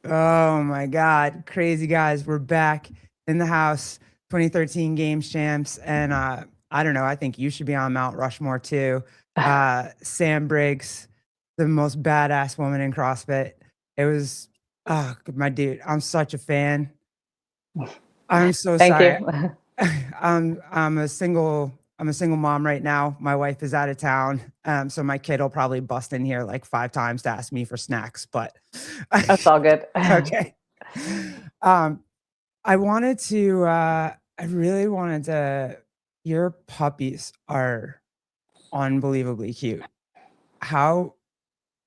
Oh my God. Crazy guys. We're back in the house, 2013 Games champs. And I don't know, I think you should be on Mount Rushmore too. Sam Briggs, the most badass woman in CrossFit. It was my dude. I'm such a fan. I'm so Thank sorry. you. I'm a single mom right now. My wife is out of town. So my kid will probably bust in here like 5 times to ask me for snacks, but That's all good. okay. Um, I wanted to, I really wanted to, your puppies are unbelievably cute. How,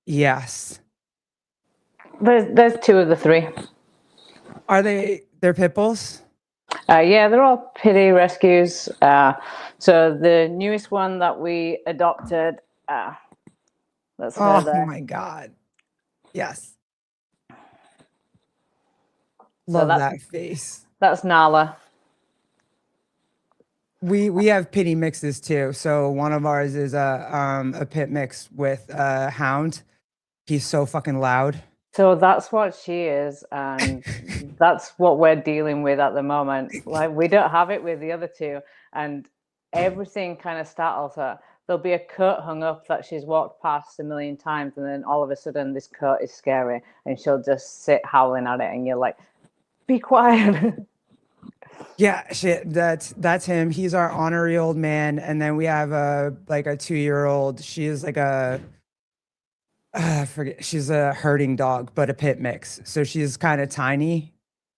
yes. There's two of the three. They're pit bulls? Yeah, they're all pity rescues. So the newest one that we adopted, that's her Oh there. my God. Yes. So Love that face. that's Nala. We have pity mixes too. So one of ours is a pit mix with a hound. He's so fucking loud. So that's what she is, and that's what we're dealing with at the moment. Like we don't have it with the other two, and everything kind of startles her. There'll be a coat hung up that she's walked past a million times, and then all of a sudden this coat is scary, and she'll just sit howling at it, and you're like, "Be quiet." Yeah, shit. That's him. He's our honorary old man, and then we have a 2-year-old. She is like I forget. She's a herding dog, but a pit mix. So she's kind of tiny,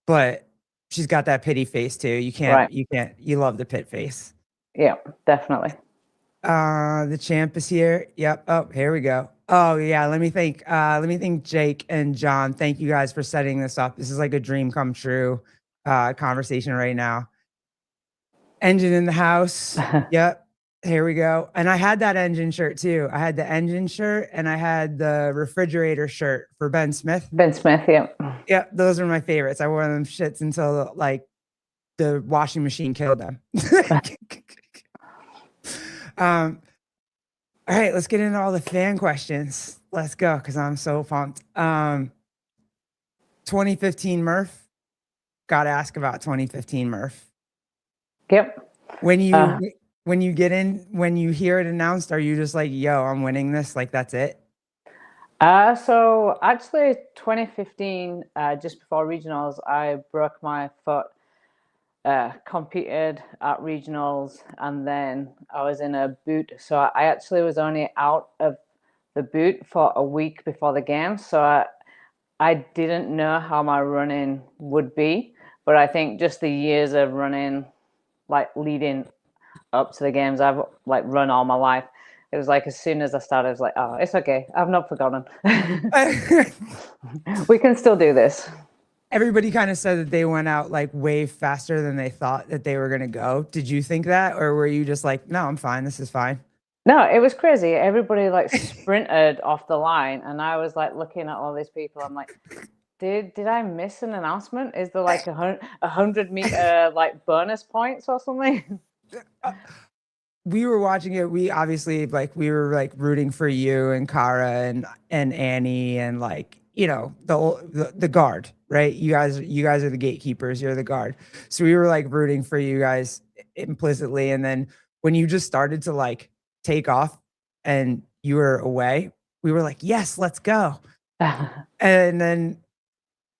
but she's got that pity face too. You can't. Right. You can't. You love the pit face. Yeah, definitely. The champ is here. Yep. Oh, here we go. Oh yeah. Let me think. Jake and John. Thank you guys for setting this up. This is like a dream come true conversation right now. Engine in the house. Yep. Here we go. And I had that engine shirt too. I had the engine shirt and I had the refrigerator shirt for Ben Smith. Ben Smith, yeah. Yeah, those are my favorites. I wore them shits until like the washing machine killed them. um, all right, let's get into all the fan questions. Let's go because I'm so pumped. 2015 Murph. Gotta ask about 2015 Murph. Yep. When you get in, when you hear it announced, are you just like, yo, I'm winning this? Like that's it? So actually 2015, just before regionals, I broke my foot, competed at regionals, and then I was in a boot. So I actually was only out of the boot for a week before the games. So I didn't know how my running would be, but I think just the years of running, like leading up to the games, I've like run all my life. It was like as soon as I started, I was like, oh, it's okay. I've not forgotten. We can still do this. Everybody kind of said that they went out like way faster than they thought that they were going to go. Did you think that? Or were you just like, no, I'm fine. This is fine. No, it was crazy. Everybody like sprinted off the line, and I was like looking at all these people. I'm like, did I miss an announcement? Is there like a 100-meter like bonus points or something? We were watching it. We obviously we were like rooting for you and Kara and Annie and like, you know, the guard, right? You guys are the gatekeepers, you're the guard. So we were like rooting for you guys implicitly. And then when you just started to like take off and you were away, we were like, yes, let's go. And then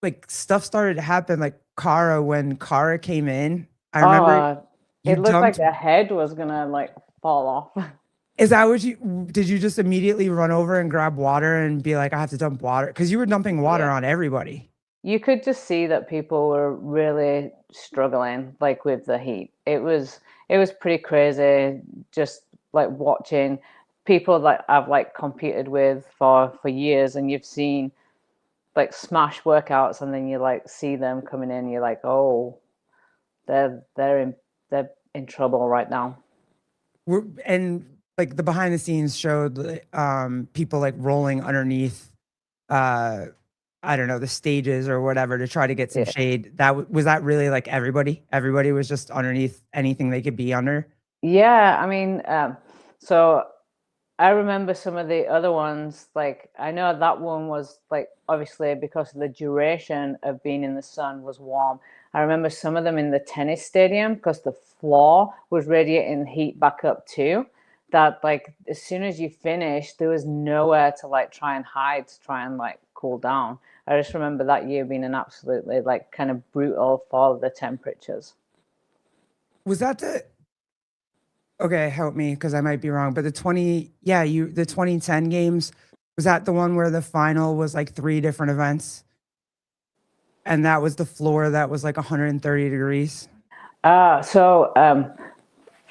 like stuff started to happen. Like when Kara came in, I remember you It looked like jumped. their head was gonna like fall off. Is that what did you just immediately run over and grab water and be like, I have to dump water? Because you were dumping water Yeah. on everybody. You could just see that people were really struggling like with the heat. It was pretty crazy just like watching people that I've like competed with for years, and you've seen like smash workouts, and then you like see them coming in, you're like, oh, they're in trouble right now. And like the behind the scenes showed people like rolling underneath uh I don't know, the stages or whatever to try to get some Yeah. shade. Was that really like everybody? Everybody was just underneath anything they could be under. Yeah, I mean, so I remember some of the other ones, like I know that one was like obviously because of the duration of being in the sun was warm. I remember some of them in the tennis stadium because the floor was radiating heat back up too. That like as soon as you finished, there was nowhere to like try and hide to try and like cool down. I just remember that year being an absolutely like kind of brutal for the temperatures. Was that the okay, help me because I might be wrong, but the 20 yeah, you the 2010 games, was that the one where the final was like 3 different events? And that was the floor that was like 130 degrees? So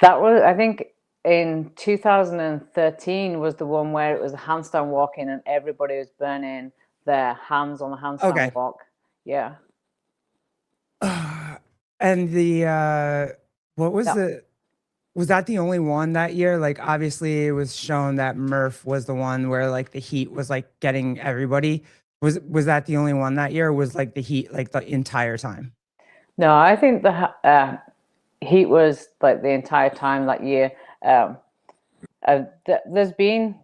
that was, I think, in 2013 was the one where it was a handstand walking and everybody was burning their hands on the handstand Okay. walk. Yeah. And the what was Yeah. the was that the only one that year? Like obviously it was shown that Murph was the one where like the heat was like getting everybody. Was that the only one that year? Or was like the heat like the entire time? No, I think the heat was like the entire time that year. Um, there's been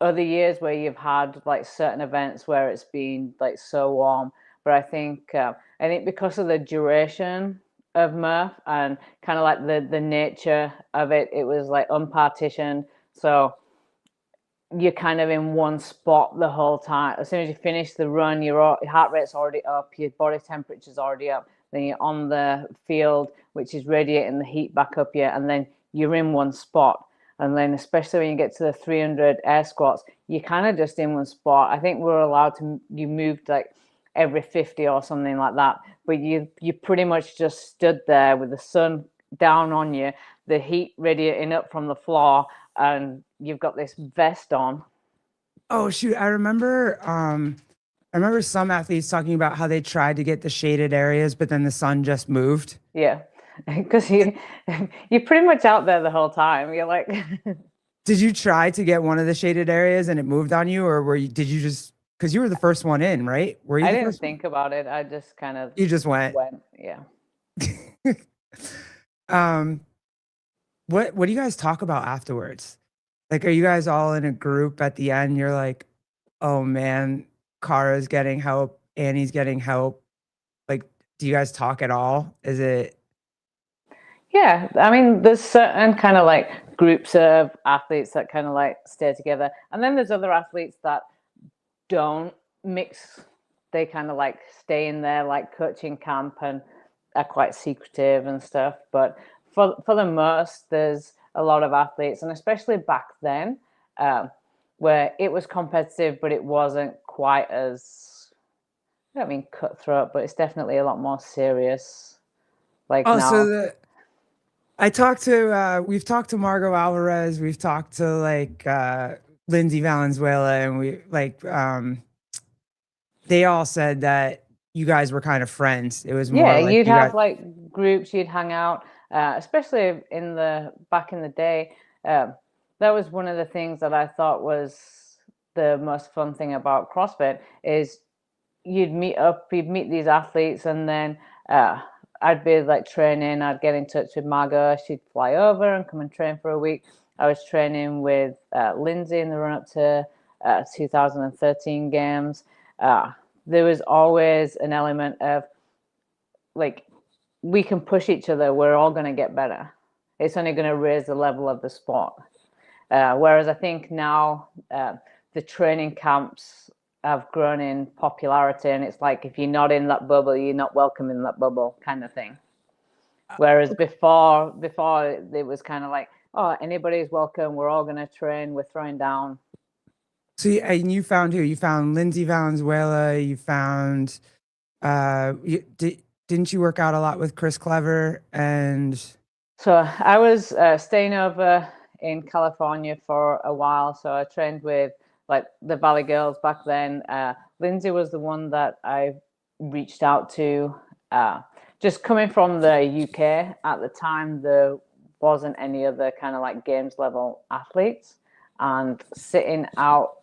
other years where you've had like certain events where it's been like so warm, but I think because of the duration of Murph and kind of like the nature of it, it was like unpartitioned. So you're kind of in one spot the whole time. As soon as you finish the run, your heart rate's already up, your body temperature's already up. Then you're on the field, which is radiating the heat back up you, and then you're in one spot. And then, especially when you get to the 300 air squats, you're kind of just in one spot. I think we're allowed to, you moved like every 50 or something like that, but you pretty much just stood there with the sun down on you, the heat radiating up from the floor, and you've got this vest on. Oh shoot, I remember some athletes talking about how they tried to get the shaded areas, but then the sun just moved. Yeah, because you're pretty much out there the whole time. You're like, Did you try to get one of the shaded areas and it moved on you, or did you just because you were the first one in, right? Were you I the didn't first one? think about it. I just kind of You just went. went. Yeah. um, what do you guys talk about afterwards? Like, are you guys all in a group at the end? You're like, oh man, Kara's getting help, Annie's getting help. Like, do you guys talk at all? Is it Yeah, I mean, there's certain kind of like groups of athletes that kind of like stay together, and then there's other athletes that don't mix. They kind of like stay in their like coaching camp and are quite secretive and stuff. But for the most, there's a lot of athletes, and especially back then, um, where it was competitive, but it wasn't quite as, I don't mean cutthroat, but it's definitely a lot more serious. Like oh so now, the I talked to we've talked to Margot Alvarez, we've talked to like Lindsay Valenzuela, and we like they all said that you guys were kind of friends. It was more yeah, like you'd you got have like groups, you'd hang out, especially in the back in the day. Um, that was one of the things that I thought was the most fun thing about CrossFit is you'd meet these athletes, and then I'd be like training. I'd get in touch with Margot. She'd fly over and come and train for a week. I was training with Lindsay in the run up to 2013 games. Uh, there was always an element of like we can push each other. We're all going to get better. It's only going to raise the level of the sport. Whereas I think now the training camps have grown in popularity, and it's like if you're not in that bubble, you're not welcome in that bubble, kind of thing. Whereas before it was kind of like, oh, anybody's welcome. We're all going to train. We're throwing down. so and you found who? You found Lindsay Valenzuela, you found didn't you work out a lot with Chris Clever and So I was staying over in California for a while. So I trained with like the Valley Girls back then. Lindsay was the one that I reached out to. Just coming from the UK at the time, there wasn't any other kind of like games level athletes. And sitting out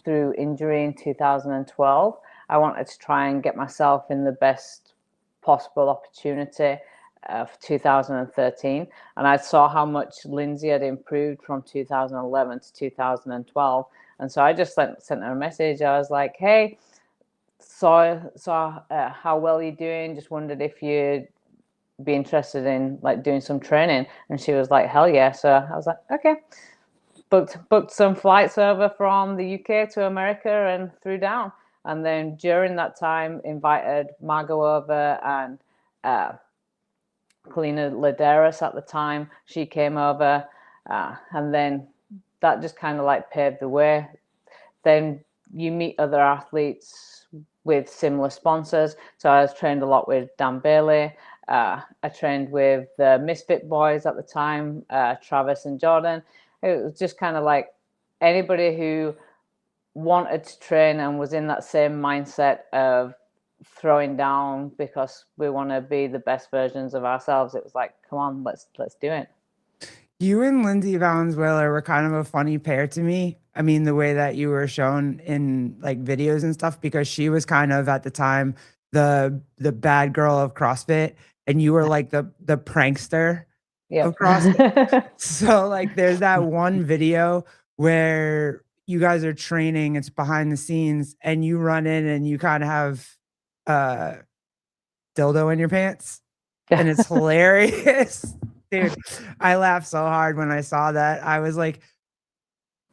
through injury in 2012, I wanted to try and get myself in the best possible opportunity of 2013, and I saw how much Lindsay had improved from 2011 to 2012, and so I just sent her a message. I was like, "Hey, saw how well you're doing. Just wondered if you'd be interested in like doing some training." And she was like, "Hell yeah!" So I was like, "Okay." Booked some flights over from the UK to America and threw down. And then during that time, invited Margot over and Kalina Laderas at the time. She came over, and then that just kind of like paved the way. Then you meet other athletes with similar sponsors. So I was trained a lot with Dan Bailey. I trained with the Misfit Boys at the time, Travis and Jordan. It was just kind of like anybody who wanted to train and was in that same mindset of throwing down because we want to be the best versions of ourselves. It was like, come on, let's do it. You and Lindsay Valenzuela were kind of a funny pair to me. I mean, the way that you were shown in like videos and stuff, because she was kind of at the time the bad girl of CrossFit, and you were like the prankster of Yep. CrossFit. So like there's that one video where you guys are training, it's behind the scenes, and you run in and you kind of have uh dildo in your pants. And it's hilarious. Dude, I laughed so hard when I saw that. I was like,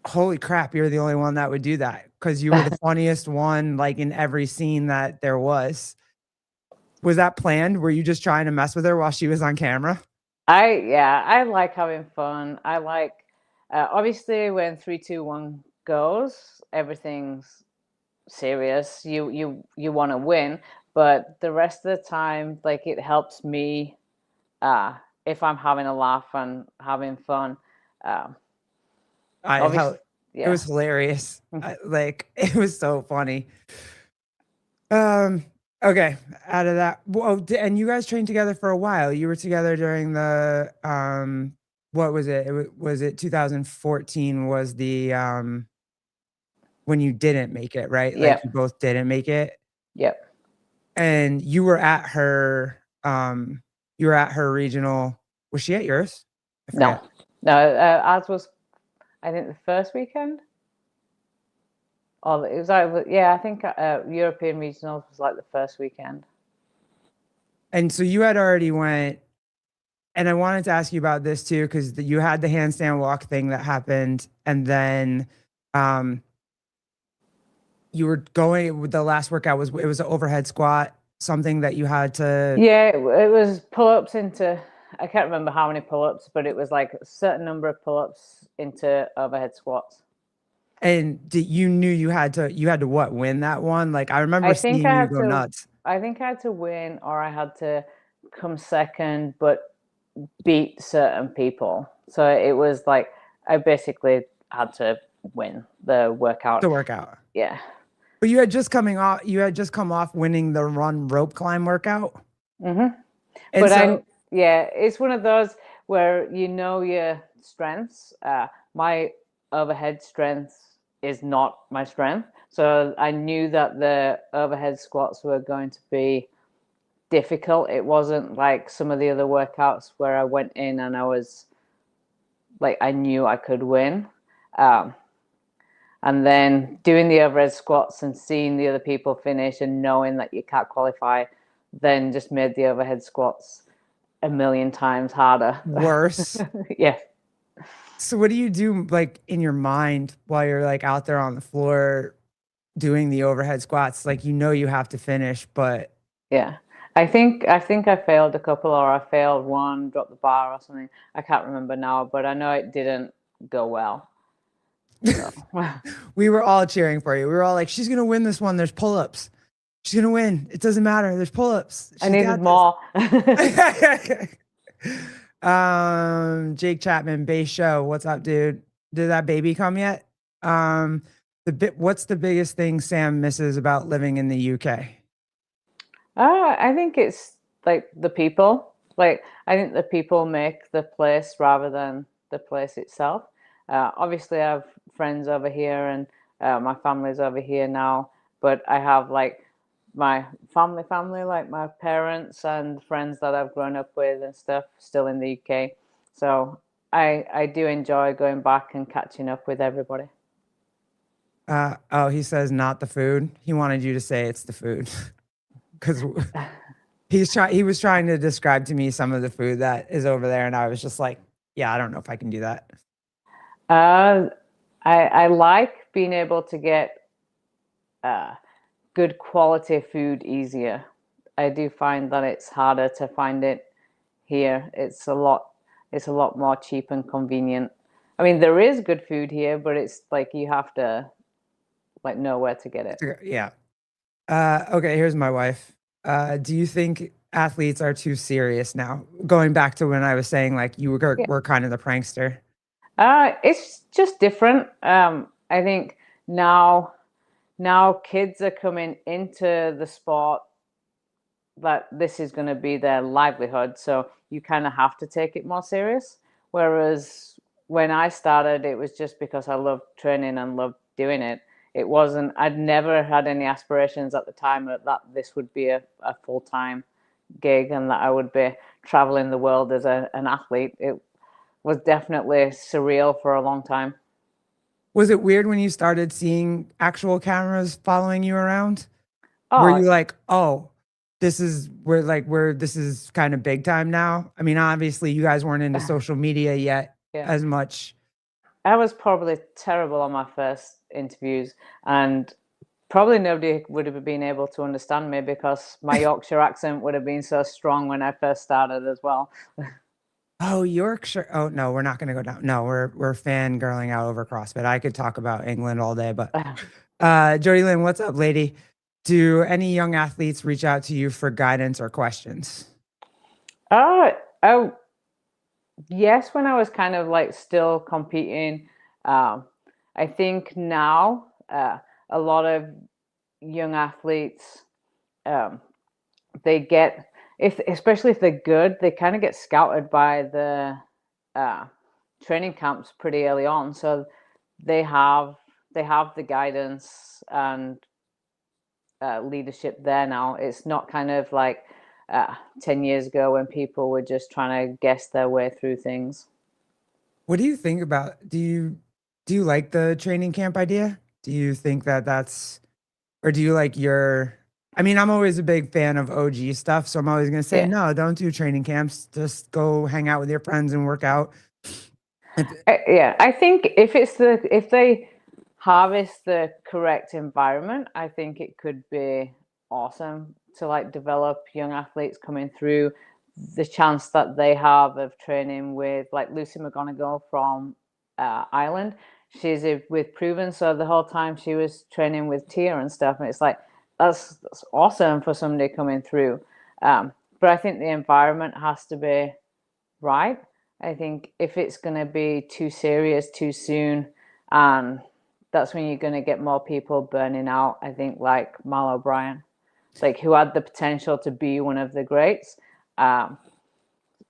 holy crap, you're the only one that would do that, because you were the funniest one like in every scene that there was. Was that planned? Were you just trying to mess with her while she was on camera? I like having fun. I like obviously when 3, 2, 1 goes, everything's serious. You want to win, but the rest of the time, like it helps me uh, if I'm having a laugh and having fun. Um, I obviously, how it yeah. was hilarious. Like it was so funny. Um, okay, out of that. Whoa, and you guys trained together for a while. You were together during the what was it? Was it 2014 was the when you didn't make it, right? Like you Yep. both didn't make it. Yep. And you were at her regional. Was she at yours? I No, forget. no. Ours was, I think, the first weekend. Or it was like, yeah, I think European regionals was like the first weekend. And so you had already went, and I wanted to ask you about this too, because you had the handstand walk thing that happened, and then um you were going with the last workout was it was an overhead squat, something that you had to. Yeah, it was pull-ups into, I can't remember how many pull-ups, but it was like a certain number of pull-ups into overhead squats. And you knew you had to what, win that one? Like I remember I think seeing I you had go to, nuts. I think I had to win or I had to come second, but beat certain people. So it was like I basically had to win the workout. To work out. Yeah. But you had just come off winning the run rope climb workout. Hmm. And But so yeah, it's one of those where you know your strengths. My overhead strength is not my strength. So I knew that the overhead squats were going to be difficult. It wasn't like some of the other workouts where I went in and I was like, I knew I could win. Um, and then doing the overhead squats and seeing the other people finish and knowing that you can't qualify, then just made the overhead squats a million times harder. worse. Yeah. So what do you do like in your mind while you're like out there on the floor doing the overhead squats? Like you have to finish, but Yeah. I think I failed a couple or I failed one, dropped the bar or something. I can't remember now, but I know it didn't go well. So we were all cheering for you. We were all like, she's gonna win this one. There's pull-ups. She's gonna win. It doesn't matter. There's pull-ups. I She's needed got this. more. Jake Chapman, base show. What's up, dude? Did that baby come yet? What's the biggest thing Sam misses about living in the UK? I think it's like the people. Like I think the people make the place rather than the place itself. Obviously, I have friends over here and my family's over here now, but I have like my family, like my parents and friends that I've grown up with and stuff, still in the UK. So I do enjoy going back and catching up with everybody. Oh, he says not the food. He wanted you to say it's the food because he was trying to describe to me some of the food that is over there, and I was just like, yeah, I don't know if I can do that. Uh, I like being able to get uh, good quality food easier. I do find that it's harder to find it here. It's a lot more cheap and convenient. I mean, there is good food here, but it's like you have to like know where to get it. Yeah. Okay, here's my wife. Do you think athletes are too serious now? Going back to when I was saying like Yeah. were kind of the prankster. It's just different. I think now kids are coming into the sport that this is going to be their livelihood, so you kind of have to take it more serious. Whereas when I started, it was just because I loved training and loved doing it. It wasn't, I'd never had any aspirations at the time that this would be a full-time gig and that I would be traveling the world as an athlete. It was definitely surreal for a long time. Was it weird when you started seeing actual cameras following you around? Were Oh, you like, oh, this is kind of big time now? I mean, obviously you guys weren't into social media yet yeah. as much. I was probably terrible on my first interviews, and probably nobody would have been able to understand me because my Yorkshire accent would have been so strong when I first started as well. Oh, Yorkshire. Oh no, we're not gonna go down. No, we're fangirling out over CrossFit. I could talk about England all day, but Jody Lynn, what's up, lady? Do any young athletes reach out to you for guidance or questions? Oh, oh, yes, when I was kind of like still competing. Um, I think now a lot of young athletes, um, they get, if especially if they're good, they kind of get scouted by the uh, training camps pretty early on. So they have they have the guidance and leadership there now. It's not kind of like 10 years ago when people were just trying to guess their way through things. What do you think about do you like the training camp idea? Do you think that that's or do you like your I mean, I'm always a big fan of OG stuff, so I'm always gonna say, Yeah. no, don't do training camps. Just go hang out with your friends and work out. Yeah, I think if they harvest the correct environment, I think it could be awesome to like develop young athletes coming through. The chance that they have of training with like Lucy McGonigal from Ireland, she's with Proven, so the whole time she was training with Tia and stuff, and it's like that's awesome for somebody coming through. But I think the environment has to be right. I think if it's going to be too serious too soon, and that's when you're going to get more people burning out. I think like Mal O'Brien, like who had the potential to be one of the greats. Um,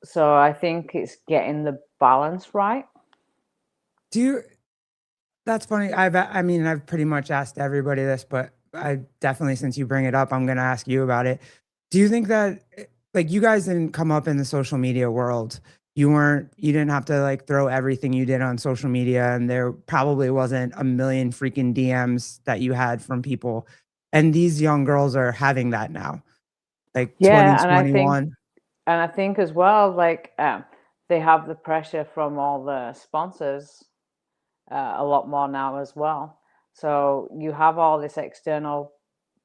so I think it's getting the balance right. Do you That's funny. I mean, I've pretty much asked everybody this, but I definitely, since you bring it up, I'm gonna ask you about it. Do you think that like you guys didn't come up in the social media world? You didn't have to like throw everything you did on social media, and there probably wasn't a million freaking DMs that you had from people. And these young girls are having that now, like Yeah, and 2021. I think as well, like they have the pressure from all the sponsors a lot more now as well. So you have all this external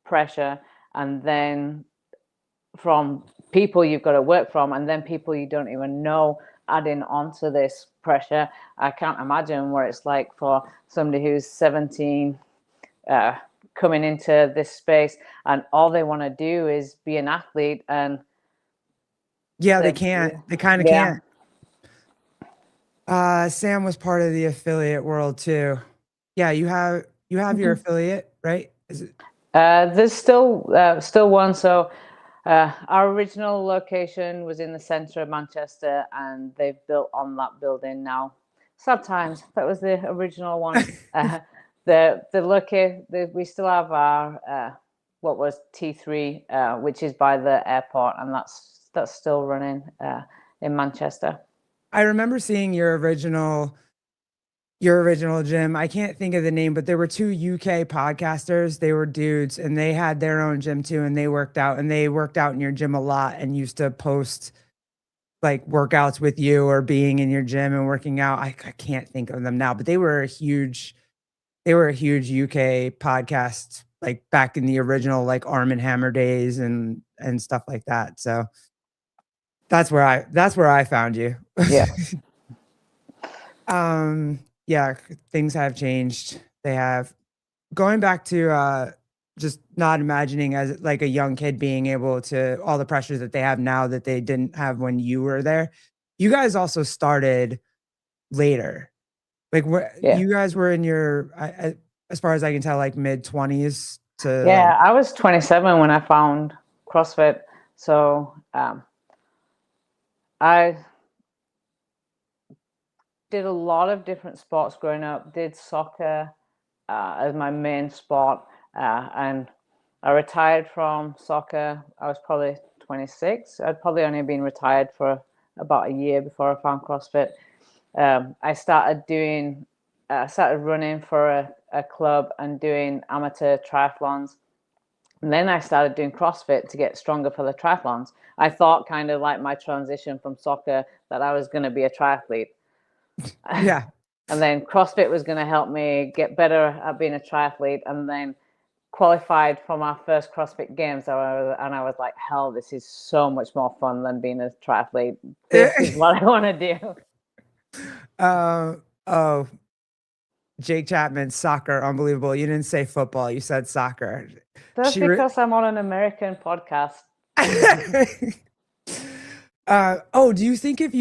pressure, and then from people you've got to work from, and then people you don't even know adding onto this pressure. I can't imagine what it's like for somebody who's 17 uh, coming into this space and all they want to do is be an athlete and Yeah, they they can't. They kind of yeah. can't. Sam was part of the affiliate world too. Yeah, you have your affiliate, right? Is it There's still one. So our original location was in the centre of Manchester, and they've built on that building now. Sad times. That was the original one. The we still have our what was T3, which is by the airport, and that's still running in Manchester. I remember seeing your original gym. I can't think of the name, but there were two UK podcasters. They were dudes and they had their own gym too. And they worked out in your gym a lot and used to post like workouts with you or being in your gym and working out. I can't think of them now, but they were a huge UK podcast, like back in the original, like Arm& Hammer days and stuff like that. So that's where I found you. Yeah. Yeah, things have changed. They have. Going back to just not imagining as like a young kid being able to all the pressures that they have now that they didn't have when you were there. You guys also started later. Like what Yeah. you guys were in your as far as I can tell, like mid-20s to like Yeah, I was 27 when I found CrossFit. So I did a lot of different sports growing up. Did soccer as my main sport, and I retired from soccer. I was probably 26. I'd probably only been retired for about a year before I found CrossFit. I started running for a club and doing amateur triathlons. And then I started doing CrossFit to get stronger for the triathlons. I thought, kind of like my transition from soccer, that I was going to be a triathlete. yeah. And then CrossFit was going to help me get better at being a triathlete, and then qualified for my first CrossFit Games. And I was like, hell, this is so much more fun than being a triathlete. This is what I want to do. Oh, Jake Chapman, soccer, unbelievable. You didn't say football, you said soccer. That's because I'm on an American podcast. Do you think if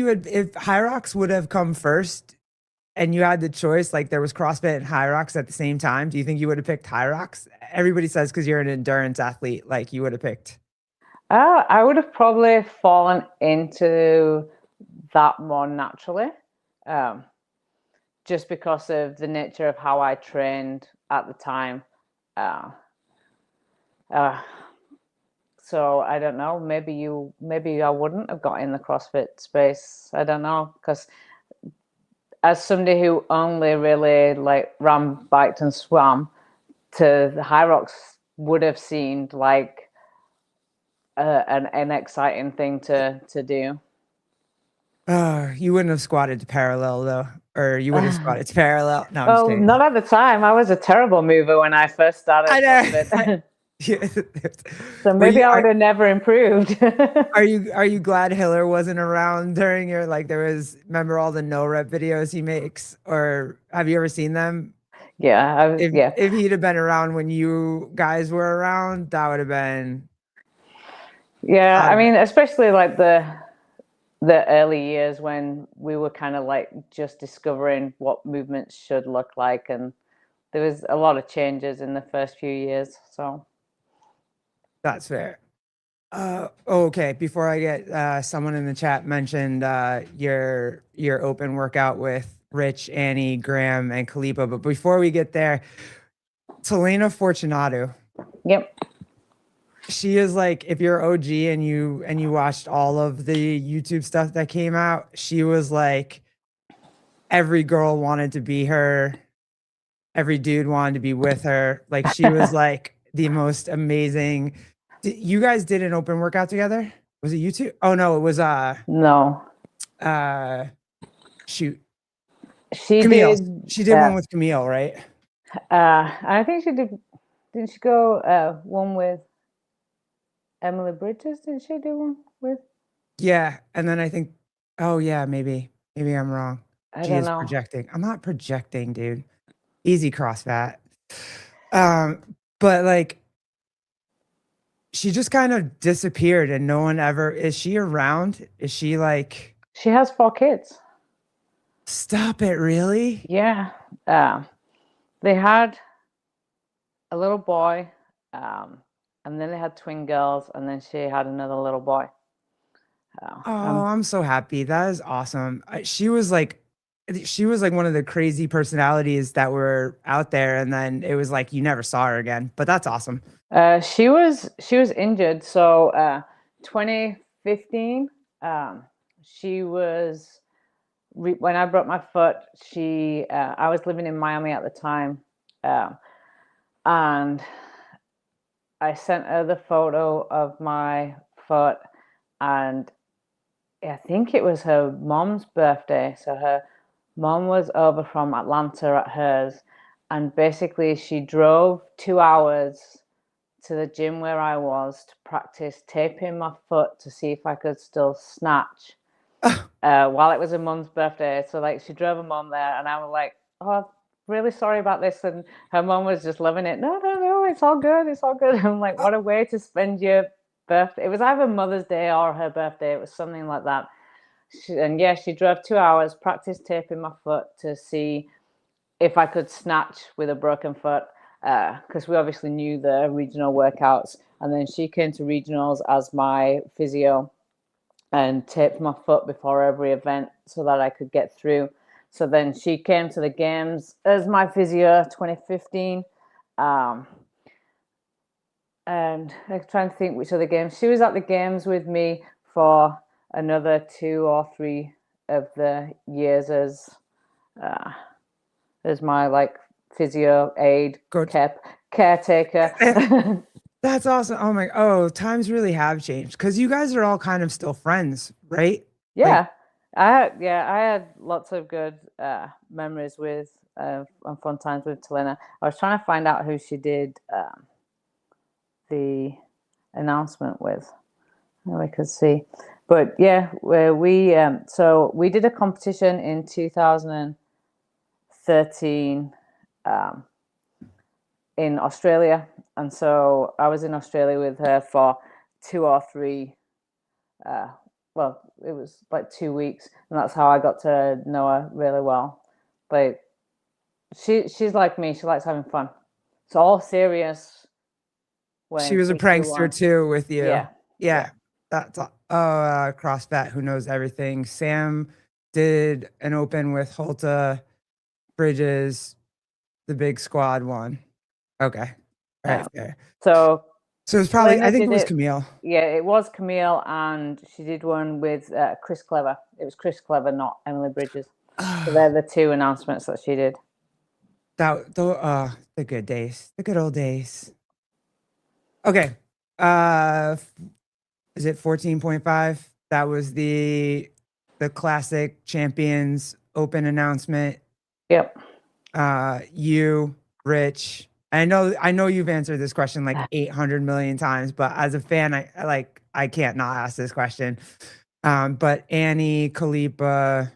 Hyrox would have come first and you had the choice, like there was CrossFit and Hyrox at the same time, do you think you would have picked Hyrox? Everybody says because you're an endurance athlete, like you would have picked. I would have probably fallen into that more naturally, just because of the nature of how I trained at the time. So I don't know. Maybe I wouldn't have got in the CrossFit space. I don't know, because as somebody who only really like ran, biked, and swam, to the High Rocks would have seemed like an exciting thing to do. You wouldn't have squatted to parallel though, or you would have squatted to parallel. No, I'm just Well, kidding. not at the time. I was a terrible mover when I first started I know. CrossFit. Yeah. So maybe I would have never improved. Are you glad Hiller wasn't around during your like there was remember all the no rep videos he makes, or have you ever seen them? Yeah, If he'd have been around when you guys were around, that would have been yeah. I mean, especially like the early years when we were kind of like just discovering what movements should look like, and there was a lot of changes in the first few years. So that's fair. Okay. Before I get someone in the chat mentioned your open workout with Rich, Annie, Graham, and Kalipa. But before we get there, Selena Fortunato. yep. She is like, if you're OG and you watched all of the YouTube stuff that came out, she was like, every girl wanted to be her, every dude wanted to be with her. Like she was like the most amazing. You guys did an open workout together? Was it you two? Oh no, it was No. Shoot. She Camille. did. She did one with Camille, right? I think she did. Didn't she go one with Emily Bridges? Didn't she do one with? Yeah, and then I think, oh yeah, maybe I'm wrong. I She don't is know. projecting. I'm not projecting, dude. Easy CrossFit. But like she just kind of disappeared and no one ever is she around? Is she like She has 4 kids. stop it, really? Yeah. They had a little boy, and then they had twin girls, and then she had another little boy. Oh, I'm so happy. That is awesome. She was like she was like one of the crazy personalities that were out there, and then it was like you never saw her again. But that's awesome. She was injured. So 2015, she was when I broke my foot. She I was living in Miami at the time, um, and I sent her the photo of my foot, and I think it was her mom's birthday. So her mom was over from Atlanta at hers, and basically she drove 2 hours to the gym where I was to practice taping my foot to see if I could still snatch while it was her mum's birthday. So like she drove her mum there, and I was like, "Oh, really sorry about this." And her mum was just loving it. No, no, no, it's all good. It's all good. I'm like, what a way to spend your birthday. It was either Mother's Day or her birthday. It was something like that. And yeah, she drove 2 hours, practiced taping my foot to see if I could snatch with a broken foot, because we obviously knew the regional workouts. And then she came to regionals as my physio and taped my foot before every event so that I could get through. So then she came to the games as my physio 2015. Um, and I'm trying to think which other games. She was at the games with me for another 2 or 3 of the years uh, as my like physio aide Coach, caretaker. that's awesome. Oh my, oh, times really have changed because you guys are all kind of still friends, right? Like, Yeah, I had lots of good memories with and fun times with Talina. I was trying to find out who she did the announcement with. We could see, but yeah, where we so we did a competition in 2013 um, in Australia, and so I was in Australia with her for 2 or 3. Uh, well, it was like 2 weeks, and that's how I got to know her really well. But she's like me; she likes having fun. It's all serious she when was a if you prankster want. too with you. Yeah, yeah. Yeah. CrossFit, who knows everything. Sam did an open with Holta, Bridges, the big squad one. Okay. All right. Yeah. Fair. So So it's probably, I Helena think it did was it. Camille. Yeah, it was Camille, and she did one with Chris Clever. It was Chris Clever, not Emily Bridges. So they're the two announcements that she did. The good days, the good old days. Okay. Uh, is it 14.5? That was the classic champions open announcement. Yep. You, Rich. I know you've answered this question like 800 million times, but as a fan, I can't not ask this question. But Annie, Kalipa,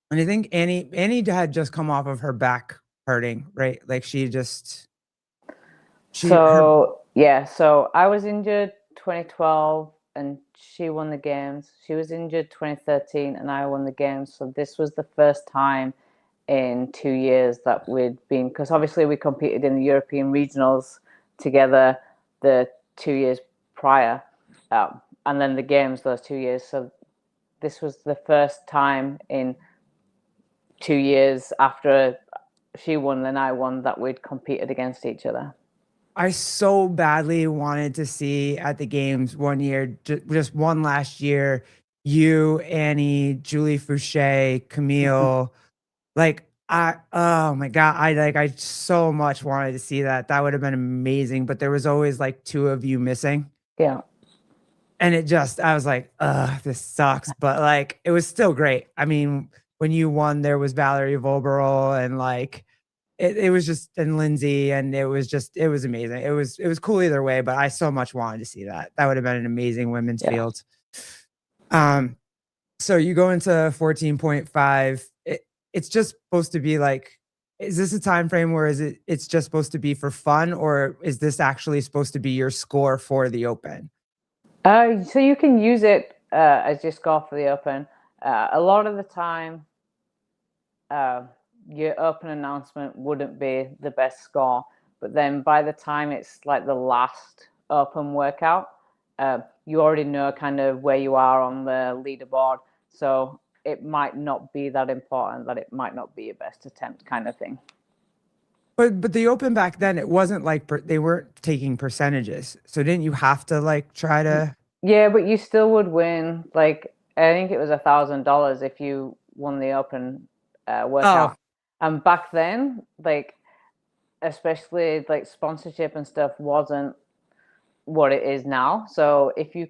and I think Annie had just come off of her back hurting, right? Like she her So yeah, so I was injured 2012, and she won the games. She was injured 2013, and I won the games. So this was the first time in 2 years that we'd been, because obviously we competed in the European regionals together the 2 years prior, and then the games those 2 years. So this was the first time in 2 years after she won and I won that we'd competed against each other. I so badly wanted to see at the games one year, just one last year, you, Annie, Julie Fouché, Camille, like oh my God, I so much wanted to see that. That would have been amazing, but there was always like two of you missing. Yeah. And I was like, this sucks. But like it was still great. I mean, when you won, there was Valerie Volberol and like it was just and Lindsay, and it was amazing. It was cool either way, but I so much wanted to see that. That would have been an amazing women's Yeah. field. So you go into 14.5. It's just supposed to be like, is this a time frame where it's just supposed to be for fun, or is this actually supposed to be your score for the open? So you can use it as your score for the open. A lot of the time, uh, your open announcement wouldn't be the best score, but then by the time it's like the last open workout, you already know kind of where you are on the leaderboard. So it might not be that important, that it might not be your best attempt kind of thing. But the open back then, it wasn't like they weren't taking percentages. So didn't you have to like try to? Yeah, but you still would win. Like I think it was $1,000 if you won the open Oh, workout. And back then, like especially like sponsorship and stuff wasn't what it is now. So if you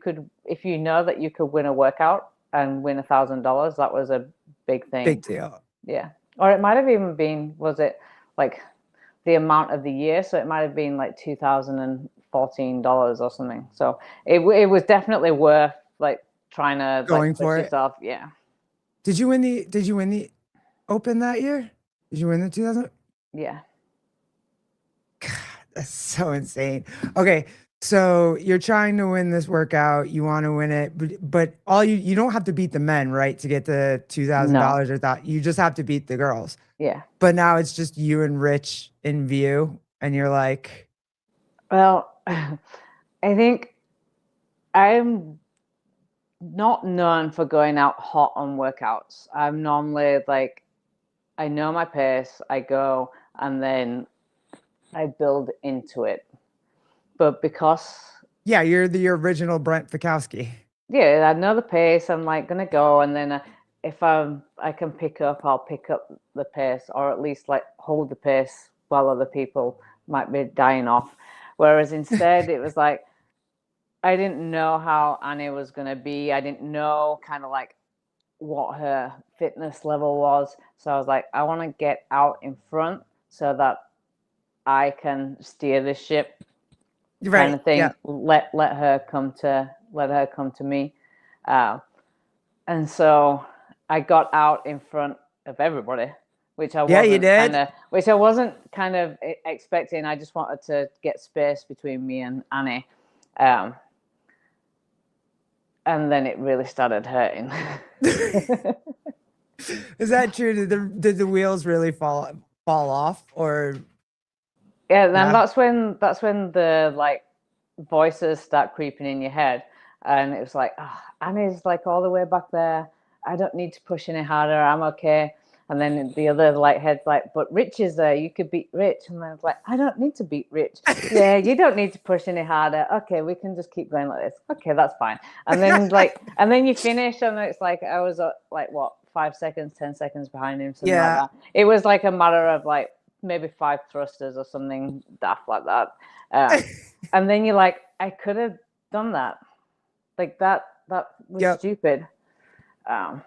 know that you could win a workout and win $1,000, that was a big thing. big deal. Yeah. Or it might have even been, was it like the amount of the year? So it might have been like $2,014 or something. So it was definitely worth like trying to like Going push for it. yourself. Yeah. Did you win the open that year? Did you win the 2000? Yeah. God, that's so insane. Okay, so you're trying to win this workout. You want to win it, but all you don't have to beat the men, right, to get the No. $2,000 or that. You just have to beat the girls. Yeah. But now it's just you and Rich in view, and you're like, Well, I think I'm not known for going out hot on workouts. I'm normally like, I know my pace, I go, and then I build into it. But because, yeah, you're the original Brent Fikowski. yeah, I know the pace, I'm like gonna go, and then if I can pick up, I'll pick up the pace, or at least like hold the pace while other people might be dying off. Whereas instead, it was like I didn't know how Annie was gonna be. I didn't know kind of like what her fitness level was. So I was like, I want to get out in front so that I can steer the ship, kind Right. of thing. Yeah. Let her come to me, uh, and so I got out in front of everybody, Yeah, you did. which I wasn't kind of expecting. I just wanted to get space between me and Annie, um, and then it really started hurting. Is that true? Did the wheels really fall off or Yeah, and yeah? that's when the like voices start creeping in your head, and it was like, oh, Annie's like all the way back there. I don't need to push any harder. I'm okay. And then the other like head's like, but Rich is there. You could beat Rich. And I was like, I don't need to beat Rich. Yeah, you don't need to push any harder. Okay, we can just keep going like this. Okay, that's fine. And then and then you finish, and it's like I was like what 5 seconds, 10 seconds behind him, something like Yeah. that. It was like a matter of like maybe 5 thrusters or something daft like that. And then you're like, I could have done that. Like that was Yep. stupid. Um,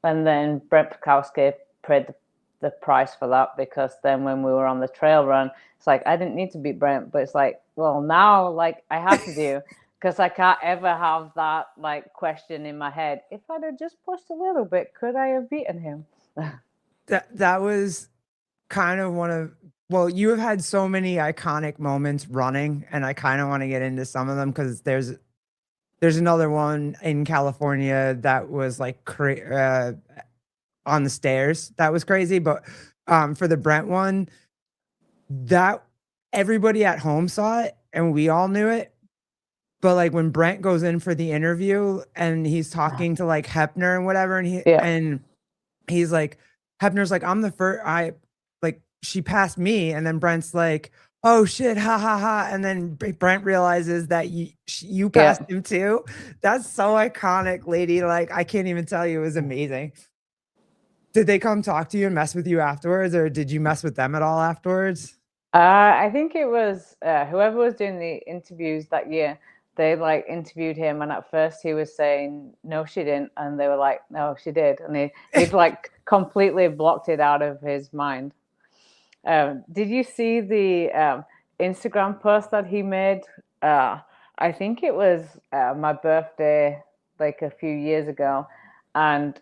and then Brent Pekowski paid the price for that, because then when we were on the trail run, it's like I didn't need to beat Brent, but it's like, well, now like I have to do, because I can't ever have that like question in my head. If I'd have just pushed a little bit, could I have beaten him? That was kind of one of well, you have had so many iconic moments running, and I kind of want to get into some of them because there's another one in California that was like on the stairs. That was crazy. But for the Brent one, that everybody at home saw it and we all knew it. But like when Brent goes in for the interview and he's talking to like Hepner and whatever, Yeah. and he's like, Hepner's like, I'm the first, like, she passed me. And then Brent's like, oh shit, ha ha ha. And then Brent realizes that you passed Yeah. him too. That's so iconic, lady. Like, I can't even tell you. It was amazing. Did they come talk to you and mess with you afterwards, or did you mess with them at all afterwards? I think it was whoever was doing the interviews that year. They like interviewed him, and at first he was saying no, she didn't, and they were like, no, she did, and he'd like completely blocked it out of his mind. Did you see the Instagram post that he made? I think it was my birthday, like a few years ago, and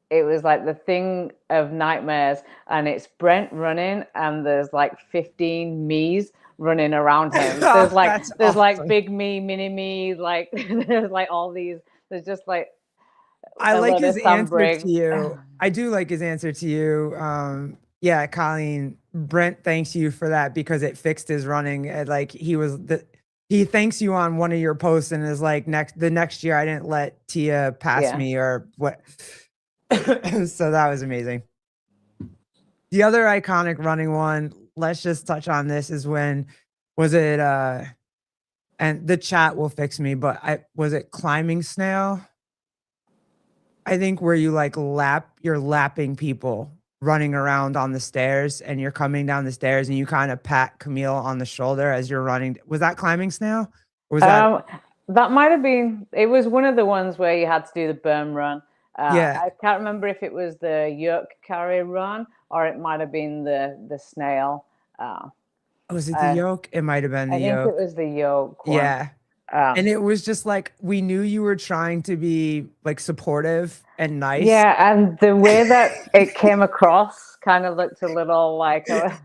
it was like the thing of nightmares, and it's Brent running, and there's like 15 me's running around him. Oh, that's There's like awesome. big me, mini me, like there's like all these. There's just like I a like lot his of Sam answer to Briggs. you. I do like his answer to you. Yeah, Colleen, Brent thanks you for that because it fixed his running. Like he thanks you on one of your posts and is like the next year I didn't let Tia pass Yeah. me or what. So that was amazing. The other iconic running one, let's just touch on this, is when was it and the chat will fix me, but I was it climbing snail? I think where you like you're lapping people running around on the stairs and you're coming down the stairs and you kind of pat Camille on the shoulder as you're running. Was that climbing snail? Or was that Um, that might have been. It was one of the ones where you had to do the berm run. yeah. I can't remember if it was the yoke carry run or it might have been the snail. Uh, Was it the I yoke? It might have been the I think it yoke. was the yoke one. Yeah. Um, And it was just like we knew you were trying to be like supportive and nice. yeah, and the way that it came across kind of looked a little like a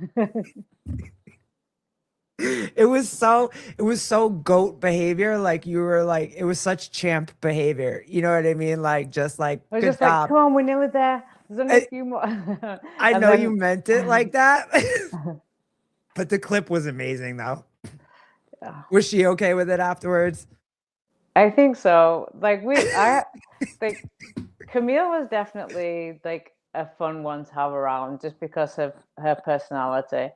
It was so goat behavior. Like you were like it was such champ behavior. You know what I mean? Like just like I was good just like, job. come on, we're nearly there. There's only a I, few more. I And know you then meant it like that. But the clip was amazing though. Was she okay with it afterwards? I think so. I like Camille was definitely like a fun one to have around just because of her personality.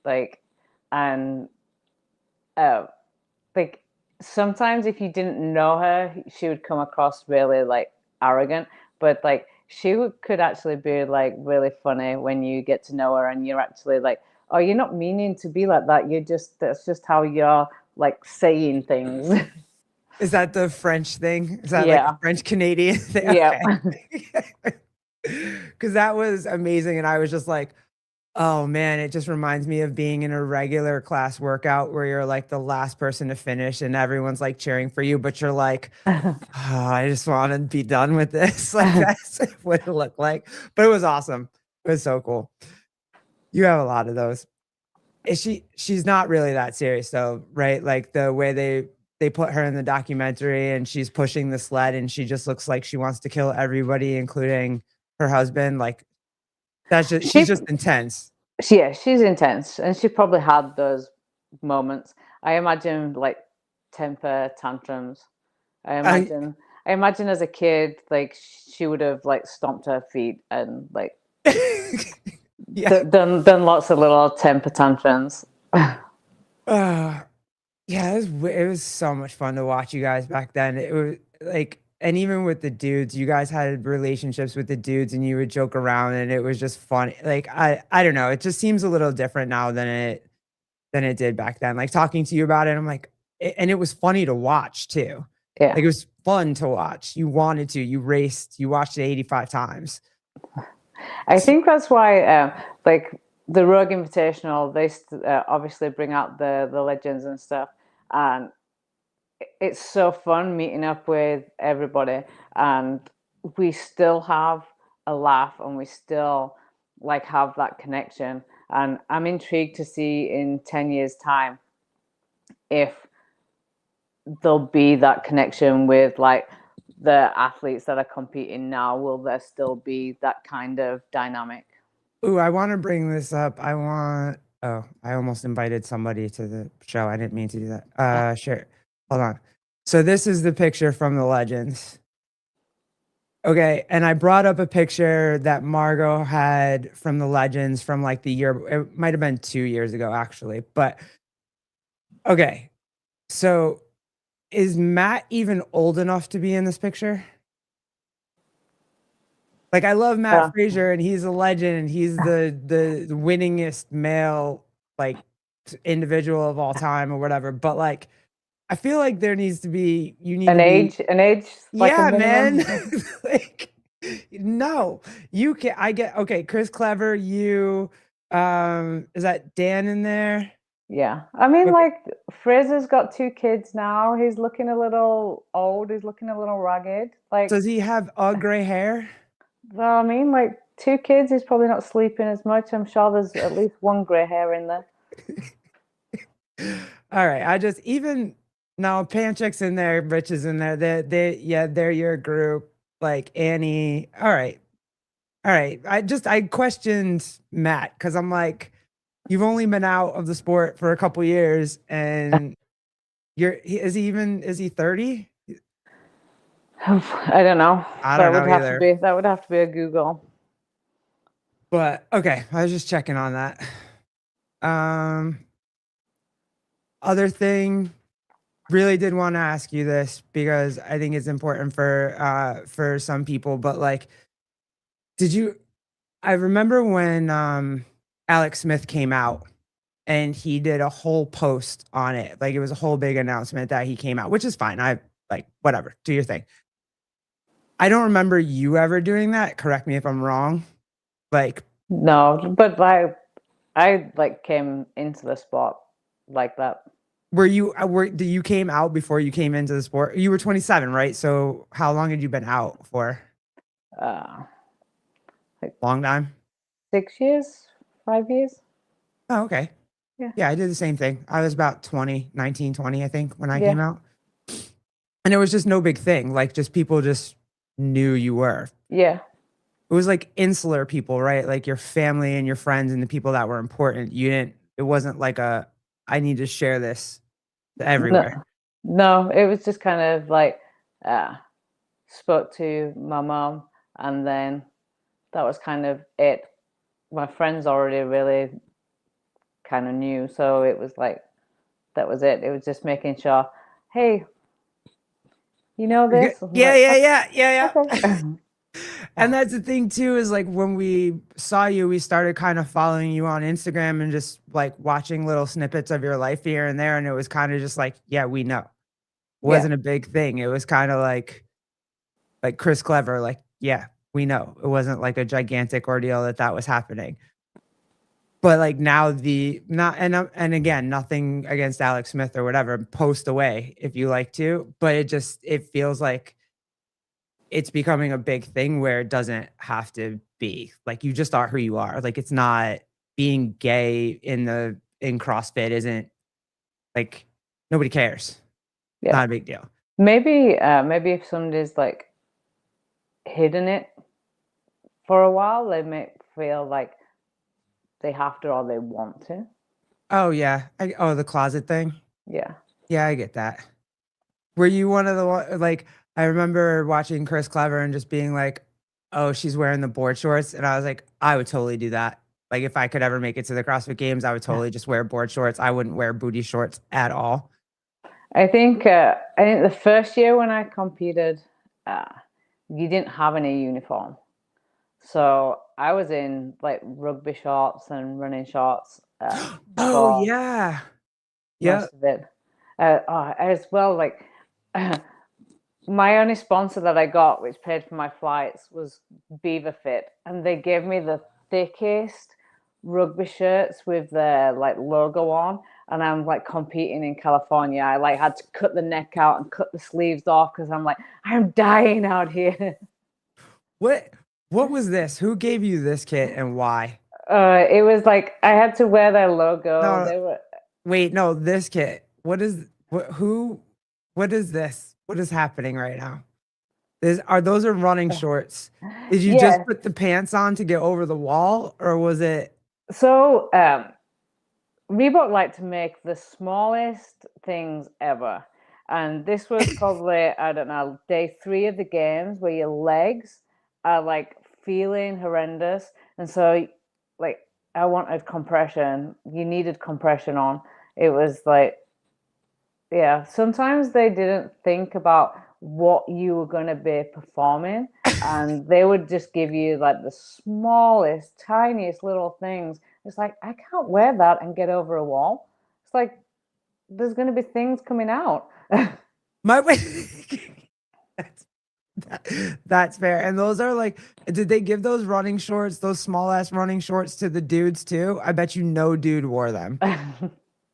Like, and uh, like sometimes if you didn't know her, she would come across really like arrogant, but like could actually be like really funny when you get to know her and you're actually like, oh, you're not meaning to be like that. That's just how you're like saying things. Is that the French thing? Is that like a Yeah. French Canadian thing? Yeah. Okay. Because that was amazing. And I was just like, oh man, it just reminds me of being in a regular class workout where you're like the last person to finish and everyone's like cheering for you, but you're like, oh, I just want to be done with this. Like that's what it looked like. But it was awesome. It was so cool. You have a lot of those. She's not really that serious though, right? Like the way they put her in the documentary and she's pushing the sled and she just looks like she wants to kill everybody, including her husband. Like she's She just intense. yeah, she's intense and she probably had those moments. I imagine like temper tantrums. I I imagine I imagine as a kid, like she would have like stomped her feet and like yeah. done lots of little temper tantrums. Uh, yeah, it was so much fun to watch you guys back then. It was like, and even with the dudes, you guys had relationships with the dudes, and you would joke around, and it was just funny. Like I don't know, it just seems a little different now than it did back then. Like talking to you about it, I'm like, and it was funny to watch too. Yeah. Like it was fun to watch. You wanted to. You raced. You watched it 85 times. I think that's why, like the Rogue Invitational, they obviously bring out the legends and stuff, and it's so fun meeting up with everybody, and we still have a laugh, and we still like have that connection. And I'm intrigued to see in 10 years' time if there'll be that connection with like the athletes that are competing now. Will there still be that kind of dynamic? Ooh, I want to bring this up. Oh, I almost invited somebody to the show. I didn't mean to do that. Sure. Hold on. So this is the picture from the Legends. Okay, and I brought up a picture that Margot had from the Legends from like the year, it might have been 2 years ago actually. But okay, so is Matt even old enough to be in this picture? Like I love Matt Yeah. Frazier and he's a legend and he's the winningest male like individual of all time or whatever. But like I feel like there needs to be you need to be An age like a yeah, man. minimum. Like no. You can I get okay, Chris Clever, you is that Dan in there? Yeah. I mean, Okay. like, Fraser's got two kids now. He's looking a little old. He's looking a little ragged. Like, Does he have gray hair? well, I mean, like, two kids, he's probably not sleeping as much. I'm sure there's at least one gray hair in there. All right. I just even no Panchik's in there, Rich is in there. They're your group. Like Annie. All right. All right. I questioned Matt because I'm like, you've only been out of the sport for a couple years and is he 30? I don't know. I don't know either. That would have to be a Google. But okay, I was just checking on that. Um, other thing, really did want to ask you this because I think it's important for some people, but like, did you I remember when Alex Smith came out and he did a whole post on it. Like it was a whole big announcement that he came out, which is fine. I like whatever, do your thing. I don't remember you ever doing that. Correct me if I'm wrong. Like, No, but I like came into the sport like that. you came out before you came into the sport? You were 27, right? So how long had you been out for? Uh, like Long time? 6 years, 5 years. Oh, okay. Yeah, Yeah, I did the same thing. I was about 20, 19, 20, I think, when I yeah, came out. And it was just no big thing. Like just people just knew you were. yeah, It was like insular people, right? Like your family and your friends and the people that were important. You didn't, it wasn't like I need to share this to no, everywhere. no. It was just kind of like uh, spoke to my mom, and then that was kind of it. My friends already really kind of knew, so it was like that was it. It was just making sure, hey, you know Yeah, this? I was yeah, like, yeah, yeah, yeah, yeah. okay. And that's the thing too, is like when we saw you, we started kind of following you on Instagram and just like watching little snippets of your life here and there. And it was kind of just like, yeah, we know. It Yeah, wasn't a big thing. It was kind of like Chris Clever, like, yeah, we know. It wasn't like a gigantic ordeal that was happening. But like now the not and again, nothing against Alex Smith or whatever, post away if you like to, but it feels like it's becoming a big thing where it doesn't have to be. Like you just are who you are. Like it's not being gay in CrossFit isn't like nobody cares. yeah. Not a big deal. Maybe if somebody's like hidden it for a while, they may feel like they have to or they want to. Oh yeah. The closet thing. Yeah. Yeah, I get that. Were you one of the like I remember watching Chris Clever and just being like, "Oh, she's wearing the board shorts," and I was like, "I would totally do that." Like if I could ever make it to the CrossFit Games, I would totally just wear board shorts. I wouldn't wear booty shorts at all. I think the first year when I competed, uh, you didn't have any uniform. So I was in like rugby shorts and running shorts Oh for yeah, yeah. most of it. As well, like my only sponsor that I got, which paid for my flights, was Beaver Fit, and they gave me the thickest rugby shirts with their like logo on. And I'm like competing in California. I like had to cut the neck out and cut the sleeves off because I'm like I'm dying out here. What what was this? Who gave you this kit and why? It was like I had to wear their logo. No, They were wait, no, this kit. What is this? What is happening right now? Those are running shorts. Did you just yeah. put the pants on to get over the wall, or was it? So Reebok like to make the smallest things ever. And this was probably, I don't know, day 3 of the games where your legs are like feeling horrendous. And so, like, I wanted compression. You needed compression on. It was like, yeah, sometimes they didn't think about what you were going to be performing. And they would just give you like the smallest, tiniest little things. It's like, I can't wear that and get over a wall. It's like, there's going to be things coming out. My way. that's, that's fair. And those are like, did they give those running shorts, those small ass running shorts to the dudes too? I bet you no dude wore them.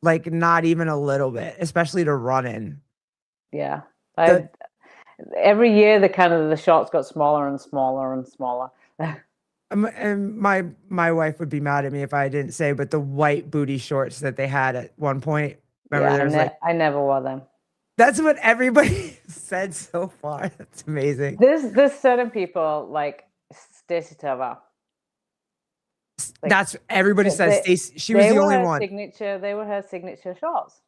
Like not even a little bit, especially to run in. Yeah. The Every year, the kind of the shots got smaller and smaller and smaller. and my wife would be mad at me if I didn't say, but the white booty shorts that they had at one point. Remember, Yeah, there's like I never wore them. that's what everybody said so far. That's amazing. There's certain people like Stacey Tova. Like That's everybody says they Stacey. She was the only one, they were her signature shots.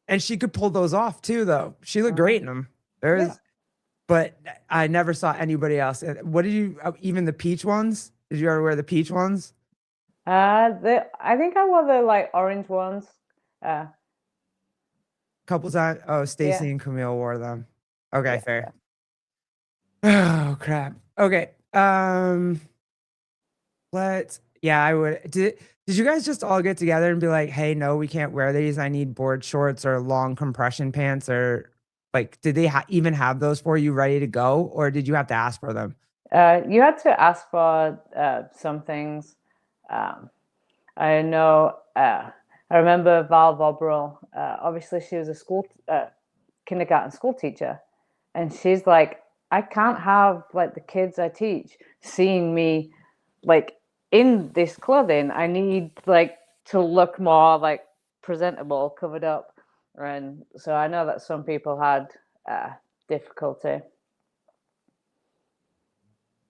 and she could pull those off too. Though she looked great in them. Yeah. There's but I never saw anybody else. What did you, even the peach ones? Did you ever wear the peach ones? I think I wore the like orange ones. Uh, Couple times. Oh, yeah. Stacy and Camille wore them. Okay, Yeah. fair. Oh crap. Okay. Let's. Yeah, I would. Did you guys just all get together and be like, "Hey, no, we can't wear these. I need board shorts or long compression pants," or like, did they even have those for you ready to go, or did you have to ask for them? You had to ask for some things. Um, I know. I remember Val Bobril. Obviously, she was a kindergarten school teacher, and she's like, I can't have like the kids I teach seeing me like in this clothing. I need like to look more like presentable, covered up, and so I know that some people had difficulty.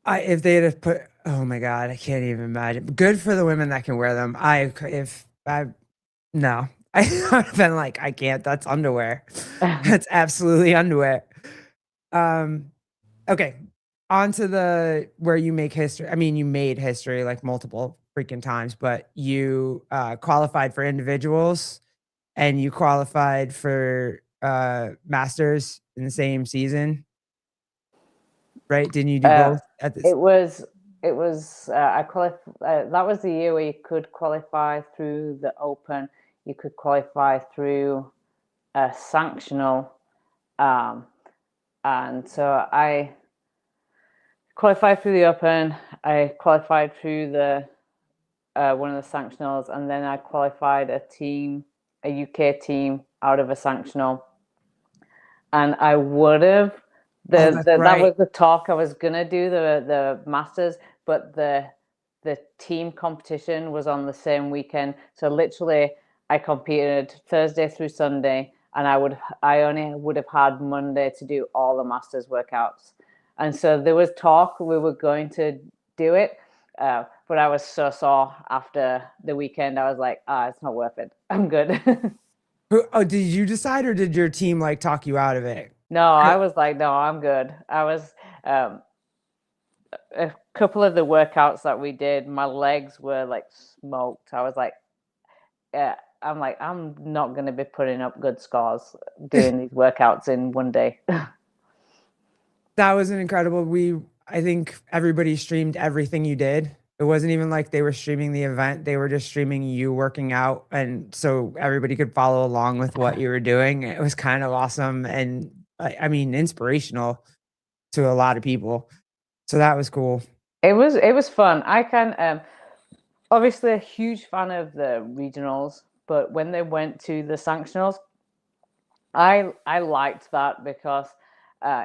If they had put, oh my god, I can't even imagine. Good for the women that can wear them. If I no, I would have been like, I can't. That's underwear. That's absolutely underwear. Um, okay, on to the where you make history. I mean, you made history like multiple freaking times, but you qualified for individuals and you qualified for masters in the same season, right? Didn't you do Uh, both at this? it was I that was the year where you could qualify through the Open. You could qualify through a sanctional, um, and so I qualified through the Open. I qualified through the one of the sanctionals, and then I qualified a UK team out of a sanctional, and I would have Oh, that's that right. was the talk. I was gonna do the masters, but the team competition was on the same weekend. So literally, I competed Thursday through Sunday, and I only would have had Monday to do all the masters workouts. And so there was talk we were going to do it, but I was so sore after the weekend. I was like, it's not worth it. I'm good. Oh, did you decide or did your team like talk you out of it? No, I was like, no, I'm good. I was um, a couple of the workouts that we did, my legs were like smoked. I was like, yeah, I'm like, I'm not going to be putting up good scores doing these workouts in one day. That was an incredible. I think everybody streamed everything you did. It wasn't even like they were streaming the event. They were just streaming you working out. And so everybody could follow along with what you were doing. It was kind of awesome. And I mean, inspirational to a lot of people. So that was cool. It was fun. I can obviously a huge fan of the regionals, but when they went to the sanctionals, I liked that because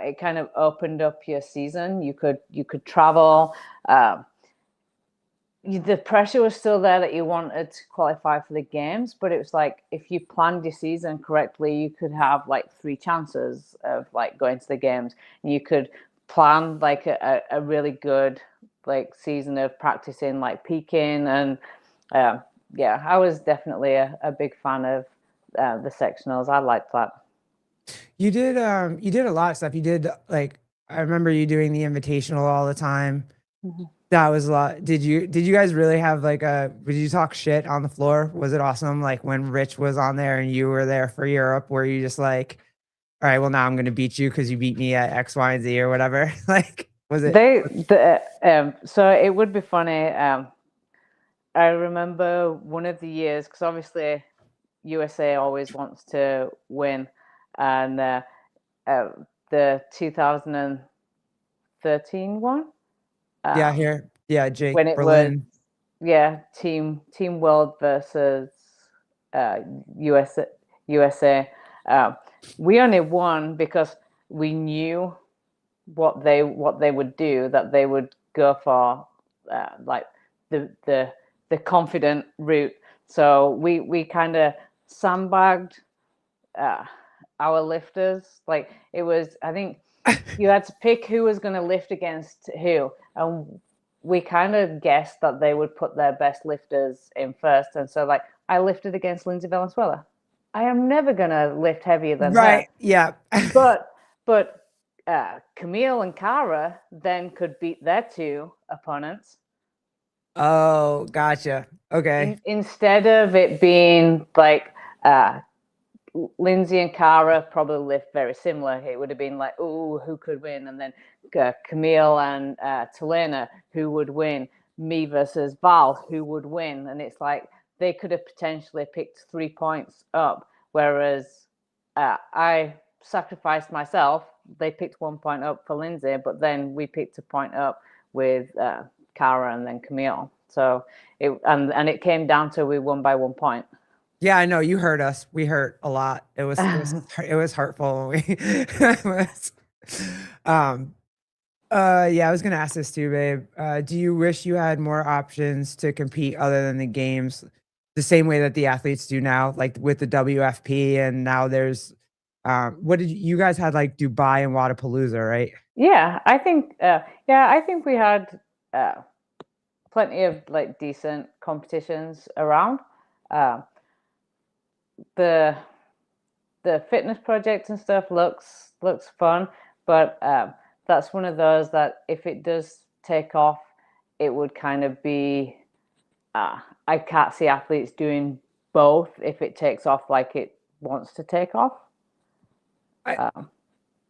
it kind of opened up your season. You could travel. The pressure was still there that you wanted to qualify for the games, but it was like if you planned your season correctly, you could have like three chances of like going to the games, and you could plan like a really good like season of practicing, like peaking, and yeah, I was definitely a big fan of the sectionals. I liked that. You did a lot of stuff. You did like I remember you doing the invitational all the time. Mhm. That was a lot. Did you guys really have like did you talk shit on the floor? Was it awesome? Like when Rich was on there and you were there for Europe, where you just like, all right, well now I'm gonna beat you because you beat me at X, Y, and Z or whatever. Like, was it? So it would be funny. I remember one of the years because obviously USA always wants to win, and uh, the 2013 one, Yeah, um, here. Yeah, Jake when it was Berlin. Team World versus uh, USA. USA. Um, we only won because we knew what they would do. That they would go for like the the the confident route. So we kind of sandbagged uh, our lifters. Like it was, I think you had to pick who was going to lift against who, and we kind of guessed that they would put their best lifters in first. And so, like, I lifted against Lindsay Valenzuela. I am never going to lift heavier than her, Right. Yeah. but but Camille and Cara then could beat their two opponents. Oh, gotcha. Okay. Instead of it being like Lindsay and Cara probably lived very similar. It would have been like, oh, who could win? And then Camille and Talena, who would win? Me versus Val, who would win? And it's like they could have potentially picked 3 points up, whereas I sacrificed myself. They picked 1 point up for Lindsay, but then we picked a point up with Cara and then Camille. So it came down to we won by 1 point. Yeah, I know you hurt us. We hurt a lot. It was hurtful. It was, um yeah, I was gonna ask this too, babe. Do you wish you had more options to compete other than the games, the same way that the athletes do now, like with the WFP, and now there's what did you guys had like Dubai and Wadapalooza, right? Yeah, I think we had plenty of like decent competitions around. Uh, the the fitness project and stuff looks fun, but that's one of those that if it does take off, it would kind of be. I can't see athletes doing both if it takes off like it wants to take off. I,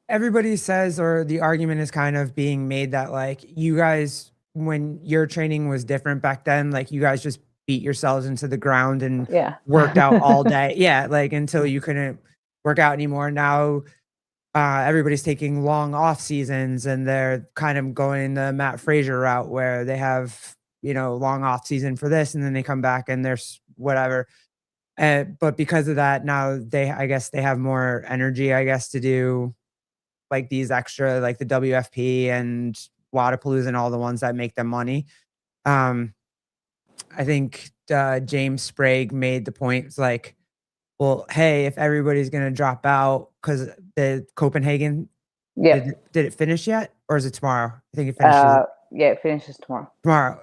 Everybody says, or the argument is kind of being made that like you guys, when your training was different back then, like you guys just beat yourselves into the ground and Yeah. worked out all day. Yeah, like until you couldn't work out anymore. Now everybody's taking long off seasons and they're kind of going the Matt Frazier route where they have, long off season for this and then they come back and there's whatever. But because of that, now I guess they have more energy, I guess, to do like these extra, like the WFP and Wadapalooza and all the ones that make them money. I think James Sprague made the point. It's like, well, hey, if everybody's gonna drop out because the Copenhagen, Yeah. did it finish yet, or is it tomorrow? I think it finishes Yeah, it finishes tomorrow. tomorrow.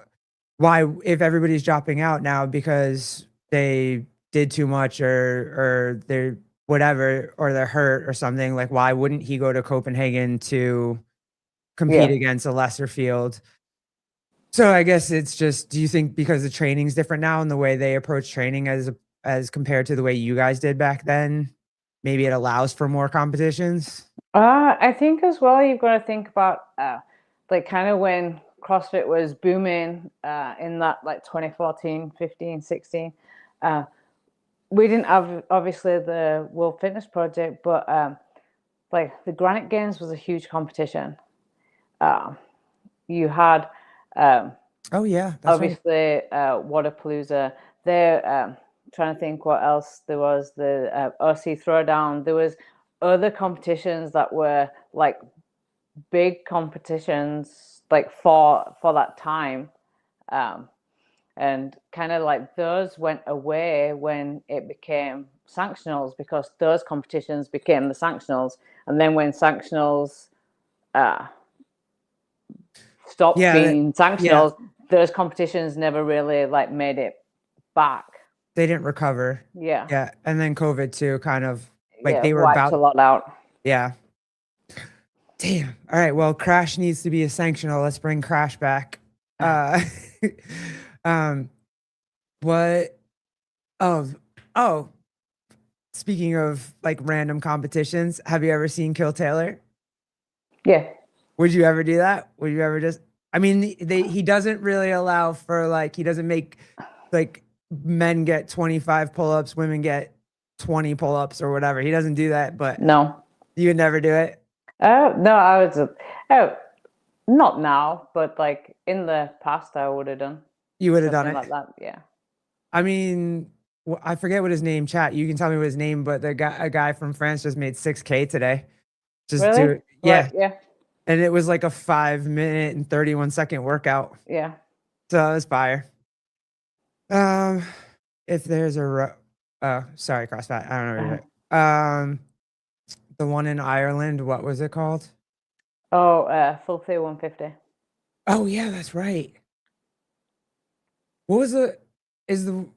Why, if everybody's dropping out now because they did too much or they're whatever or they're hurt or something, like why wouldn't he go to Copenhagen to compete Yeah. against a lesser field? So I guess it's just, do you think because the training's different now and the way they approach training as compared to the way you guys did back then, maybe it allows for more competitions? I think as well you've got to think about like kind of when CrossFit was booming in that like 2014, 15, 16. We didn't have obviously the World Fitness Project, but like the Granite Games was a huge competition. You had Oh yeah, that's right. obviously Wadapalooza. They're trying to think what else there was. The OC Throwdown. There was other competitions that were like big competitions, like for that time, and kind of like those went away when it became sanctionals because those competitions became the sanctionals, and then when sanctionals stopped Yeah, being yeah, sanctionals, those competitions never really like made it back. they didn't recover. Yeah. Yeah, and then COVID too, kind of like Yeah, they were wiped a about, lot out. yeah. Damn. All right. Well, Crash needs to be a sanctional. Let's bring Crash back. Uh, um, what? Oh, oh. Speaking of like random competitions, have you ever seen Kill Taylor? Yeah. Would you ever do that? Would you ever just? I mean, he doesn't really allow for like he doesn't make like men get 25 pull-ups, women get 20 pull-ups or whatever. He doesn't do that, but No. you would never do it. No, I was. Oh, not now, but like in the past, I would have done You would have done something it. like that. Yeah. I mean, I forget what his name. Chat. You can tell me what his name, but a guy from France just made 6K today. Just do Really? it. Right. Yeah, Yeah. and it was like a 5 minute and 31 second workout. Yeah. So it was fire. Um, if there's sorry, CrossFit. I don't know. The one in Ireland. What was it called? Oh, full pay 150. Oh yeah, that's right. What was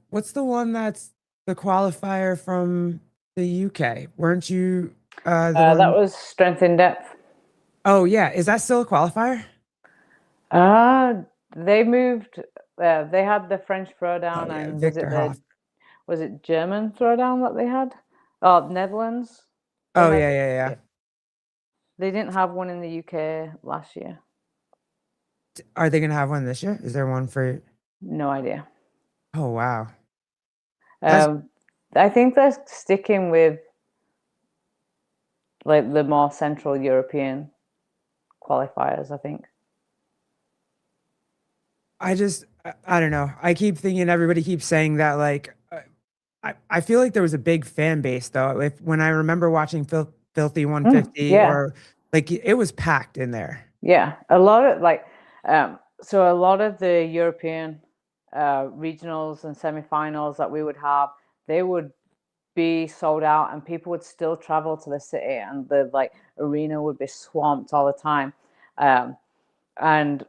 what's the one that's the qualifier from the UK? Weren't you the That one? was strength in depth. Oh yeah, is that still a qualifier? Uh, they moved. They had the French Oh throwdown, yeah, and Victor Hoff. was it German throwdown that they had? Oh, Netherlands. They Oh had yeah, yeah, yeah. yeah. They didn't have one in the UK last year. Are they gonna have one this year? Is there one for? No idea. Oh wow, that's. Um, I think they're sticking with like the more Central European qualifiers, I think. I don't know. I keep thinking everybody keeps saying that like I feel like there was a big fan base though. If when I remember watching Filthy Mm, 150 yeah, or like it was packed in there. yeah. A lot of like, so a lot of the European regionals and semifinals that we would have, they would be sold out, and people would still travel to the city, and the like arena would be swamped all the time. And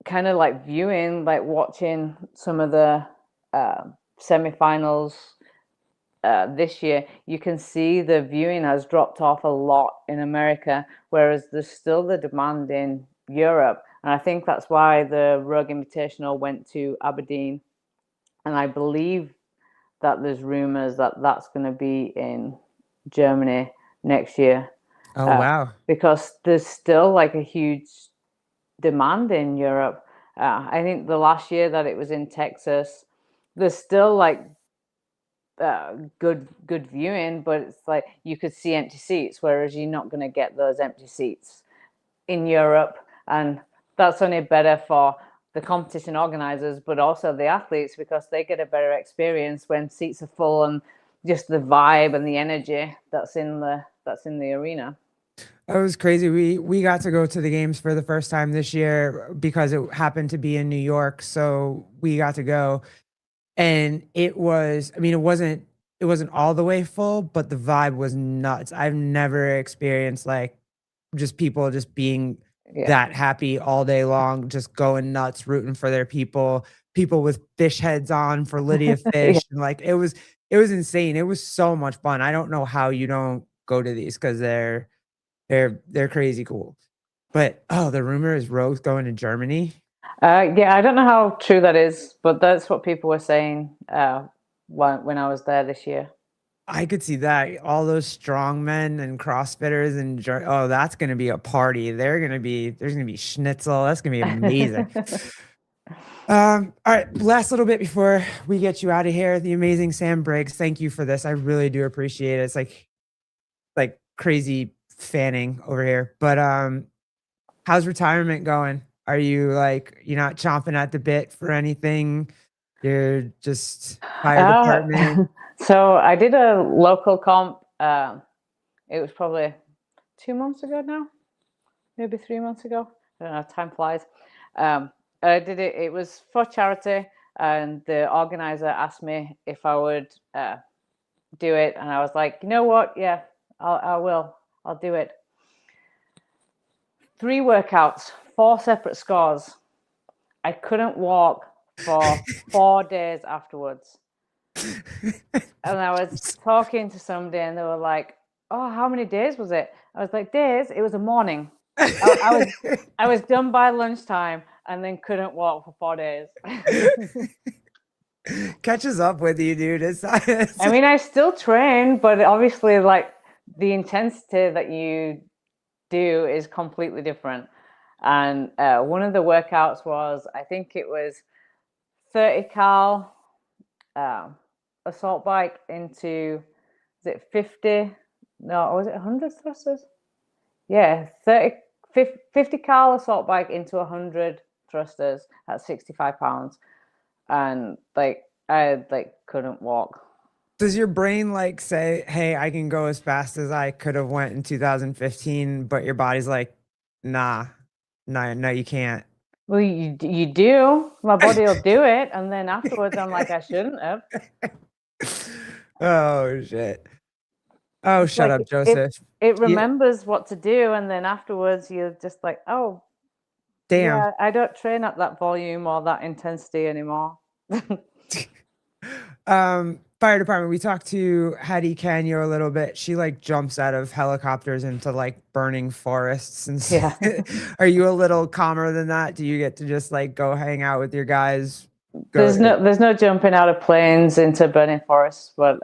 kind of like viewing, like watching some of the semifinals this year, you can see the viewing has dropped off a lot in America, whereas there's still the demand in Europe. And I think that's why the Rogue Invitational went to Aberdeen. And I believe that there's rumors that that's going to be in Germany next year, Oh uh, wow. because there's still like a huge demand in Europe. I think the last year that it was in Texas, there's still like good viewing, but it's like you could see empty seats, whereas you're not going to get those empty seats in Europe, and that's only better for the competition organizers, but also the athletes, because they get a better experience when seats are full and just the vibe and the energy that's in the arena. That was crazy. We got to go to the games for the first time this year because it happened to be in New York, so we got to go. And it was, I mean, it wasn't all the way full, but the vibe was nuts. I've never experienced like just people just being Yeah. that happy all day long, just going nuts, rooting for their people, people with fish heads on for Lydia Yeah. Fish. And like it was insane. It was so much fun. I don't know how you don't go to these because they're crazy cool. But oh, the rumor is Rogue's going to Germany. Yeah, I don't know how true that is, but that's what people were saying when I was there this year. I could see that. All those strong men and CrossFitters and oh, that's gonna be a party. There's gonna be schnitzel. That's gonna be amazing. All right, last little bit before we get you out of here. The amazing Sam Briggs. Thank you for this. I really do appreciate it. It's like crazy fanning over here. But how's retirement going? Are you like you're not chomping at the bit for anything? You're just fire Uh, department. so I did a local comp. It was probably 2 months ago now, maybe 3 months ago. I don't know, time flies. I did it. It was for charity, and the organizer asked me if I would do it, and I was like, you know what? Yeah, I will. I'll do it. 3 workouts, 4 separate scores. I couldn't walk for 4 days afterwards. And I was talking to somebody, and they were like, "Oh, how many days was it?" I was like, "Days? It was a morning. I was done by lunchtime, and then couldn't walk for 4 days." Catches up with you, dude. It's I mean, I still train, but obviously, like the intensity that you do is completely different. And one of the workouts was, I think it was 30 cal um, assault bike into, is it 50? No, or was it 100 thrusters? Yeah, 50 cal assault bike into 100 thrusters at 65 pounds. And like, I like couldn't walk. does your brain like say, "Hey, I can go as fast as I could have went in 2015," but your body's like, "Nah, no, no, you can't." Well, you do. My body will do it, and then afterwards, I'm like, I shouldn't have. Oh shit. Oh, It's shut like up, Joseph. it Yeah, remembers what to do, and then afterwards, you're just like, oh, damn. yeah, I don't train at that volume or that intensity anymore. Um, fire department, we talked to Hattie Canyo a little bit. She like jumps out of helicopters into like burning forests and Yeah. are you a little calmer than that? Do you get to just like go hang out with your guys? Go There's no jumping out of planes into burning forests, but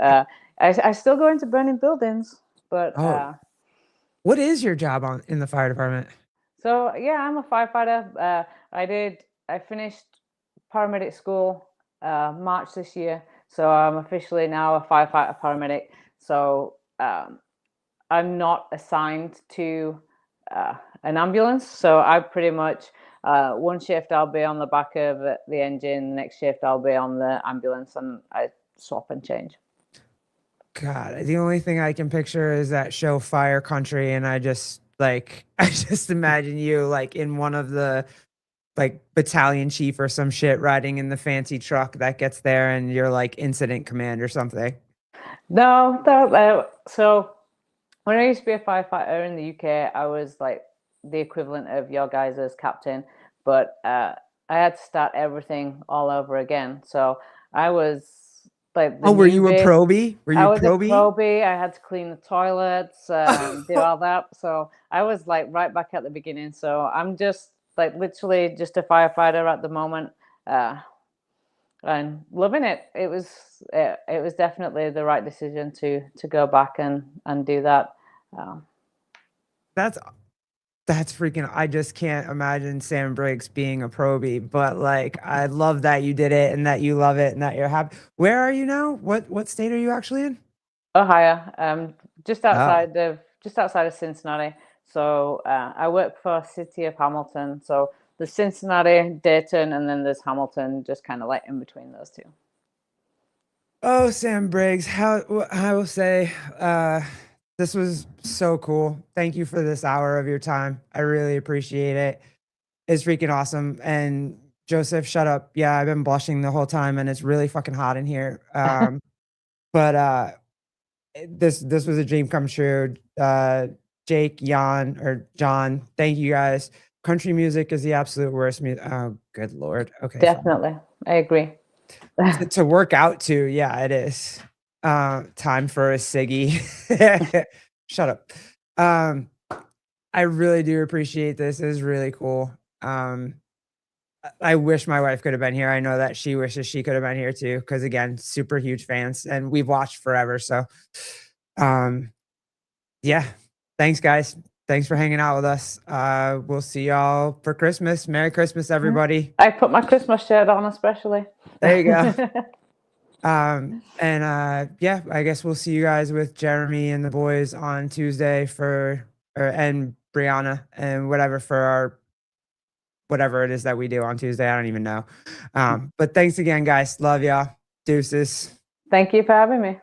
I still go into burning buildings. But Oh, what is your job on in the fire department? so yeah, I'm a firefighter. I finished paramedic school March this year, so I'm officially now a firefighter paramedic. So I'm not assigned to an ambulance, so I pretty much one shift I'll be on the back of the engine, next shift I'll be on the ambulance, and I swap and change. God, the only thing I can picture is that show Fire Country, and I just like I just imagine you like in one of the like battalion chief or some shit riding in the fancy truck that gets there, and you're like incident command or something. No, so when I used to be a firefighter in the UK, I was like the equivalent of your guys as captain, but I had to start everything all over again. So I was like the Oh, were you a newbie. probie? Were I you was a probie? probie. I had to clean the toilets, do all that. So I was like right back at the beginning. So I'm just like literally just a firefighter at the moment, uh, and loving it. It was definitely the right decision to go back and do that. Um, That's that's freaking I just can't imagine Sam Briggs being a probie, but like I love that you did it and that you love it and that you're happy. Where are you now? What state are you actually in? Ohio, just Oh. outside of just outside of Cincinnati. So I work for City of Hamilton. So there's Cincinnati, Dayton, and then there's Hamilton, just kind of like in between those two. Oh, Sam Briggs, I will say, this was so cool. Thank you for this hour of your time. I really appreciate it. It's freaking awesome. And Joseph, shut up. Yeah, I've been blushing the whole time, and it's really fucking hot in here. But this was a dream come true. Jake, Jan, or John, thank you guys. Country music is the absolute worst music. Oh, good lord. Okay, fine. Definitely, I agree. To work out to, yeah, it is. Time for a ciggy. Shut up. Um, I really do appreciate this. It is really cool. Um, I wish my wife could have been here. I know that she wishes she could have been here too, because again, super huge fans, and we've watched forever. So, um, yeah. Thanks, guys. Thanks for hanging out with us. We'll see y'all for Christmas. Merry Christmas, everybody. I put my Christmas shirt on, especially. There you go. And yeah, I guess we'll see you guys with Jeremy and the boys on Tuesday and Brianna and whatever for our whatever it is that we do on Tuesday. I don't even know. But thanks again, guys. Love y'all. Deuces. Thank you for having me.